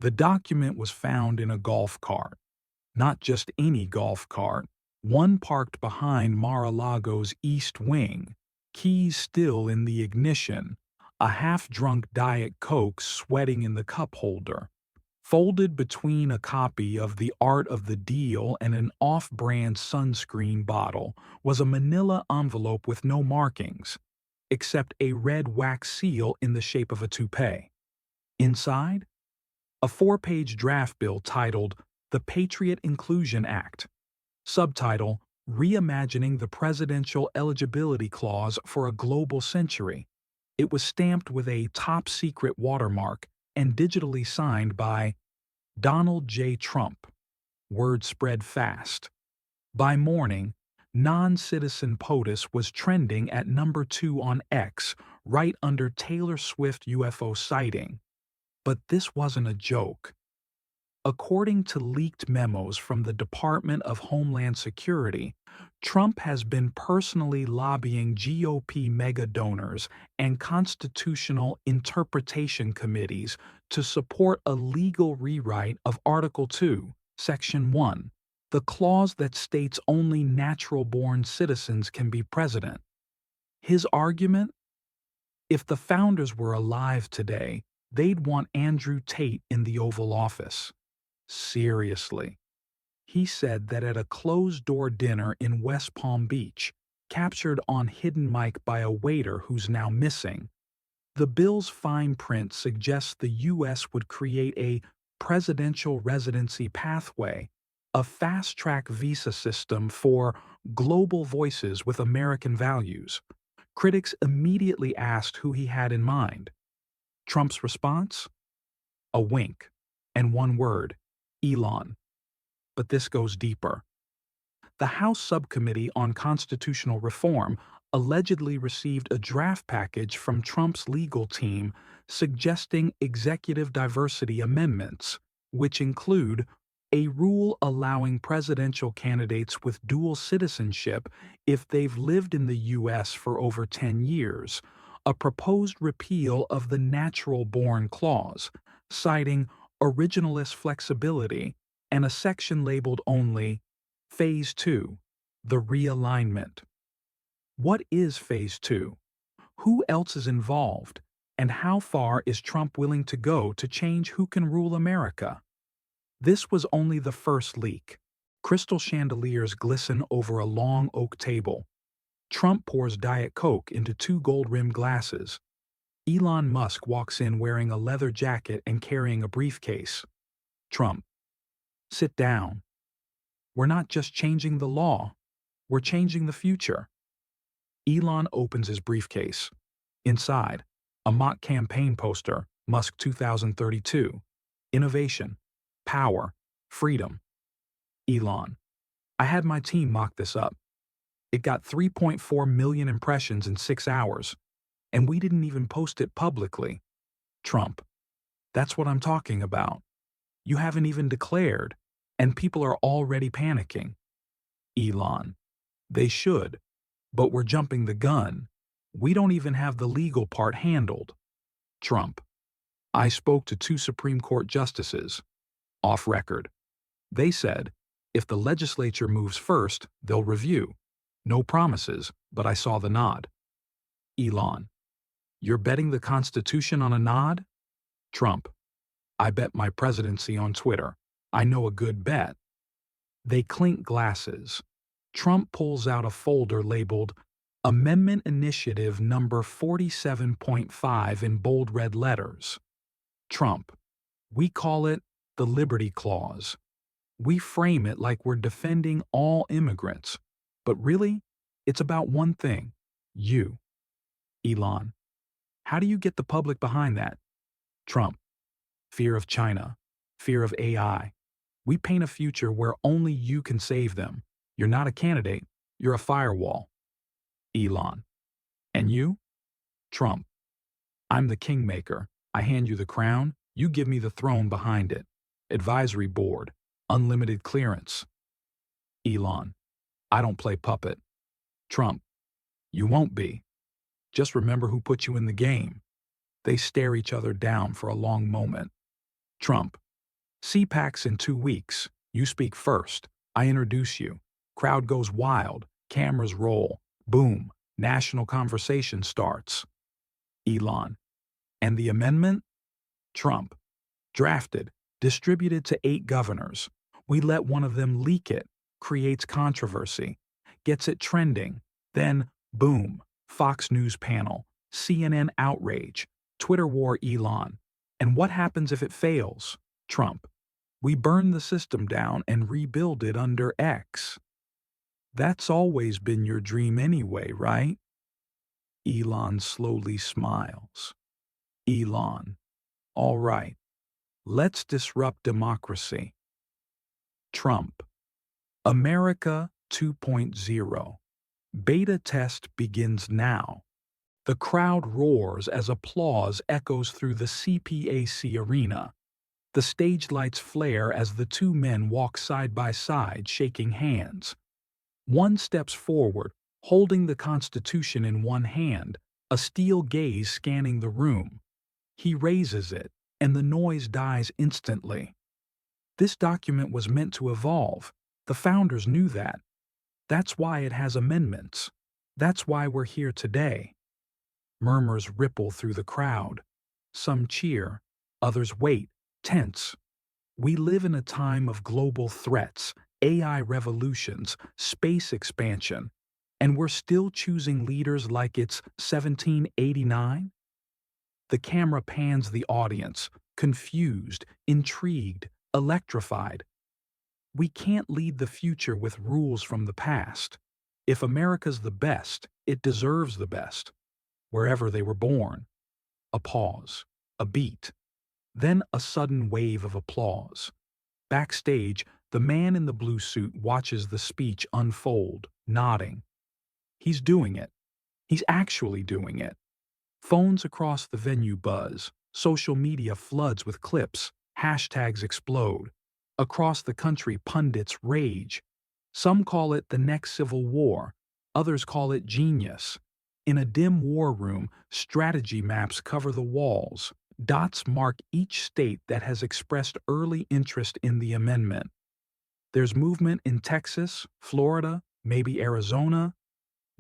The document was found in a golf cart. Not just any golf cart, one parked behind Mar-a-Lago's east wing, keys still in the ignition, a half-drunk Diet Coke sweating in the cup holder. Folded between a copy of The Art of the Deal and an off-brand sunscreen bottle was a manila envelope with no markings, except a red wax seal in the shape of a toupee. Inside, a four-page draft bill titled The Patriot Inclusion Act. Subtitle, Reimagining the Presidential Eligibility Clause for a Global Century. It was stamped with a top-secret watermark and digitally signed by Donald J. Trump. Word spread fast. By morning, non-citizen POTUS was trending at #2 on X, right under Taylor Swift UFO sighting. But this wasn't a joke. According to leaked memos from the Department of Homeland Security, Trump has been personally lobbying GOP mega donors and constitutional interpretation committees to support a legal rewrite of Article 2, Section 1, the clause that states only natural-born citizens can be president. His argument? If the founders were alive today, they'd want Andrew Tate in the Oval Office. Seriously. He said that at a closed-door dinner in West Palm Beach, captured on hidden mic by a waiter who's now missing, the bill's fine print suggests the U.S. would create a presidential residency pathway, a fast-track visa system for global voices with American values. Critics immediately asked who he had in mind. Trump's response? A wink, and one word, Elon. But this goes deeper. The House Subcommittee on Constitutional Reform allegedly received a draft package from Trump's legal team suggesting executive diversity amendments, which include a rule allowing presidential candidates with dual citizenship if they've lived in the U.S. for over 10 years, a proposed repeal of the natural-born clause, citing originalist flexibility, and a section labeled only Phase 2, the realignment. What is Phase 2? Who else is involved? And how far is Trump willing to go to change who can rule America? This was only the first leak. Crystal chandeliers glisten over a long oak table. Trump pours Diet Coke into two gold-rimmed glasses. Elon Musk walks in wearing a leather jacket and carrying a briefcase. Trump. Sit down. We're not just changing the law. We're changing the future. Elon opens his briefcase. Inside, a mock campaign poster, Musk 2032. Innovation, power, freedom. Elon. I had my team mock this up. It got 3.4 million impressions in 6 hours, and we didn't even post it publicly. Trump. That's what I'm talking about. You haven't even declared, and people are already panicking. Elon. They should, but we're jumping the gun. We don't even have the legal part handled. Trump. I spoke to 2 Supreme Court justices. Off record. They said, if the legislature moves first, they'll review. No promises, but I saw the nod. Elon. You're betting the Constitution on a nod? Trump. I bet my presidency on Twitter. I know a good bet. They clink glasses. Trump pulls out a folder labeled Amendment Initiative Number 47.5 in bold red letters. Trump. We call it the Liberty Clause. We frame it like we're defending all immigrants. But really, it's about one thing. You. Elon. How do you get the public behind that? Trump. Fear of China. Fear of AI. We paint a future where only you can save them. You're not a candidate. You're a firewall. Elon. And you? Trump. I'm the kingmaker. I hand you the crown. You give me the throne behind it. Advisory board. Unlimited clearance. Elon. I don't play puppet. Trump. You won't be. Just remember who put you in the game. They stare each other down for a long moment. Trump. CPAC's in 2 weeks. You speak first. I introduce you. Crowd goes wild. Cameras roll. Boom. National conversation starts. Elon. And the amendment? Trump. Drafted. Distributed to 8 governors. We let one of them leak it. Creates controversy. Gets it trending. Then, boom. Fox News panel. CNN outrage. Twitter war Elon. And what happens if it fails? Trump. We burn the system down and rebuild it under X. That's always been your dream anyway, right? Elon slowly smiles. Elon. All right. Let's disrupt democracy. Trump. America 2.0. Beta test begins now. The crowd roars as applause echoes through the CPAC arena. The stage lights flare as the 2 men walk side by side, shaking hands. One steps forward, holding the Constitution in one hand, a steel gaze scanning the room. He raises it, and the noise dies instantly. This document was meant to evolve. The founders knew that. That's why it has amendments. That's why we're here today. Murmurs ripple through the crowd. Some cheer, others wait, tense. We live in a time of global threats, AI revolutions, space expansion, and we're still choosing leaders like it's 1789? The camera pans the audience, confused, intrigued, electrified. We can't lead the future with rules from the past. If America's the best, it deserves the best. Wherever they were born. A pause, a beat, then a sudden wave of applause. Backstage, the man in the blue suit watches the speech unfold, nodding. He's doing it. He's actually doing it. Phones across the venue buzz. Social media floods with clips. Hashtags explode. Across the country, pundits rage. Some call it the next civil war. Others call it genius. In a dim war room, strategy maps cover the walls. Dots mark each state that has expressed early interest in the amendment. There's movement in Texas, Florida, maybe Arizona.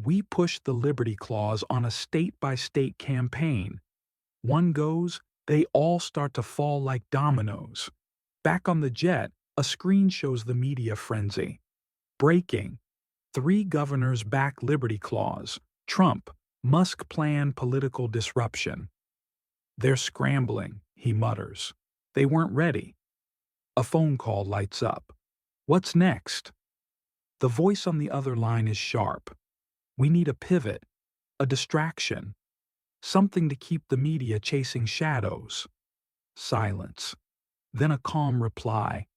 We push the Liberty Clause on a state-by-state campaign. One goes, they all start to fall like dominoes. Back on the jet, a screen shows the media frenzy. Breaking. 3 governors back Liberty Clause. Trump, Musk plan political disruption. They're scrambling, he mutters. They weren't ready. A phone call lights up. What's next? The voice on the other line is sharp. We need a pivot, a distraction, something to keep the media chasing shadows. Silence. Then a calm reply.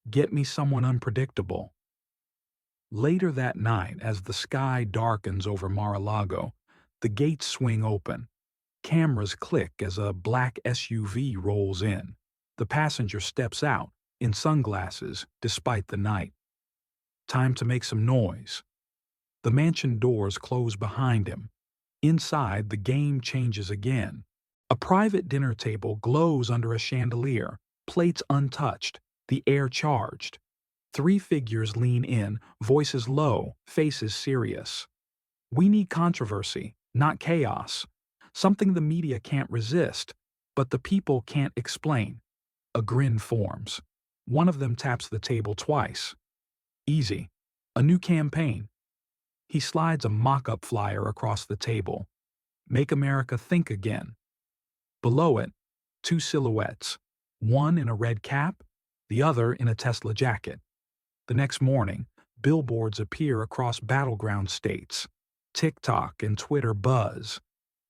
Get me someone unpredictable. Later that night, as the sky darkens over Mar-a-Lago, the gates swing open. Cameras click as a black SUV rolls in. The passenger steps out, in sunglasses, despite the night. Time to make some noise. The mansion doors close behind him. Inside, the game changes again. A private dinner table glows under a chandelier, plates untouched, the air charged. 3 figures lean in, voices low, faces serious. We need controversy, not chaos. Something the media can't resist, but the people can't explain. A grin forms. One of them taps the table twice. Easy. A new campaign. He slides a mock-up flyer across the table. Make America think again. Below it, 2 silhouettes. One in a red cap, the other in a Tesla jacket. The next morning, billboards appear across battleground states. TikTok and Twitter buzz.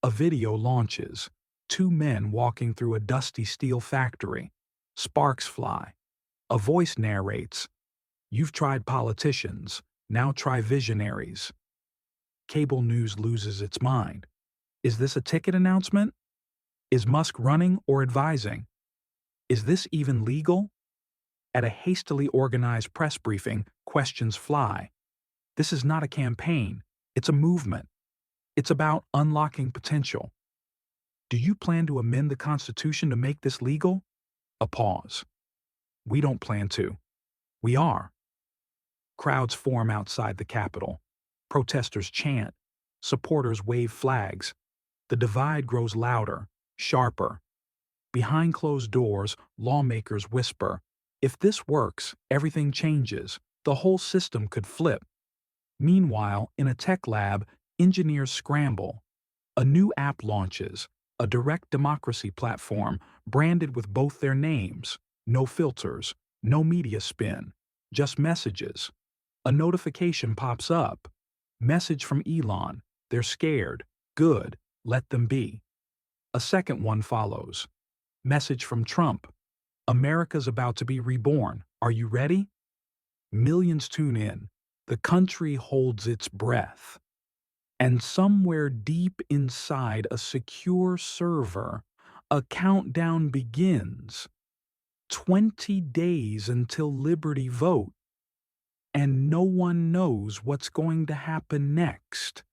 A video launches. 2 men walking through a dusty steel factory. Sparks fly. A voice narrates, "You've tried politicians, now try visionaries." Cable news loses its mind. Is this a ticket announcement? Is Musk running or advising? Is this even legal? At a hastily organized press briefing, questions fly. This is not a campaign. It's a movement. It's about unlocking potential. Do you plan to amend the Constitution to make this legal? A pause. We don't plan to. We are. Crowds form outside the Capitol. Protesters chant. Supporters wave flags. The divide grows louder, sharper. Behind closed doors, lawmakers whisper, "If this works, everything changes. The whole system could flip." Meanwhile, in a tech lab, engineers scramble. A new app launches, a direct democracy platform branded with both their names. No filters, no media spin, just messages. A notification pops up. Message from Elon. They're scared. Good. Let them be. A second one follows. Message from Trump. America's about to be reborn. Are you ready? Millions tune in. The country holds its breath. And somewhere deep inside a secure server, a countdown begins. 20 days until Liberty vote. And no one knows what's going to happen next.